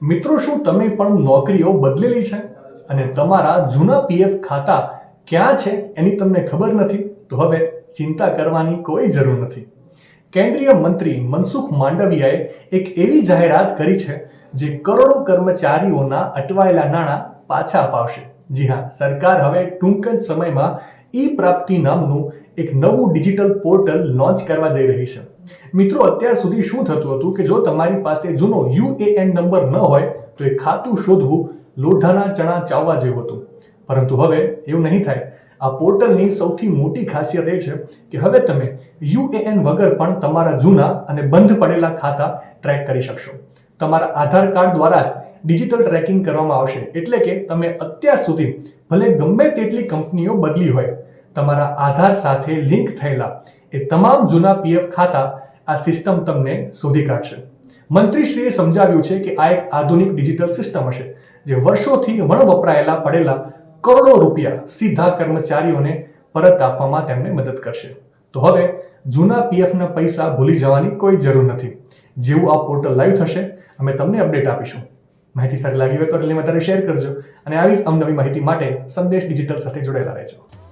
મિત્રો, શું તમે પણ નોકરીઓ બદલેલી છે અને તમારા જૂના પીએફ ખાતા ક્યાં છે એની તમને ખબર નથી? તો હવે ચિંતા કરવાની કોઈ જરૂર નથી. કેન્દ્રીય મંત્રી મનસુખ માંડવિયાએ એક એવી જાહેરાત કરી છે જે કરોડો કર્મચારીઓના અટવાયેલા નાણાં પાછા અપાવશે. જી હા, સરકાર હવે ટૂંક જ સમયમાં ઈ પ્રાપ્તિ નામનું એક નવું ડિજિટલ પોર્ટલ લોન્ચ કરવા જઈ રહી છે. મિત્રો, અત્યાર સુધી શું થતું હતું કે જો તમારી પાસે જૂનો યુએએન નંબર ન હોય તો એ ખાતું શોધવું લોઢાના ચણા ચાવવા જેવું હતું. પરંતુ હવે એવું નહીં થાય. આ પોર્ટલની સૌથી મોટી ખાસિયત એ છે કે હવે તમે યુએએન વગર પણ તમારા જૂના અને બંધ પડેલા ખાતા ટ્રેક કરી શકશો. તમારા આધાર કાર્ડ દ્વારા જ ડિજિટલ ટ્રેકિંગ કરવામાં આવશે. એટલે કે તમે અત્યાર સુધી ભલે ગમે તેટલી કંપનીઓ બદલી હોય, તમારા આધાર સાથે લિંક થયેલા એ તમામ જૂના પીએફ ખાતા આ સિસ્ટમ તમને શોધી કાઢશે. મંત્રીશ્રીએ સમજાવ્યું છે કે આ એક આધુનિક ડિજિટલ સિસ્ટમ હશે જે વર્ષોથી વપરાયેલા પડેલા કરોડો રૂપિયા સીધા કર્મચારીઓને પરત આપવામાં તેમને મદદ કરશે. તો હવે જૂના પીએફના પૈસા ભૂલી જવાની કોઈ જરૂર નથી. જેવું આ પોર્ટલ લાઈવ થશે, અમે તમને અપડેટ આપીશું. માહિતી સારી લાગી હોય તો વધારે શેર કરજો અને આવી જ અવનવી માહિતી માટે સંદેશ ડિજિટલ સાથે જોડાયેલા રહેજો.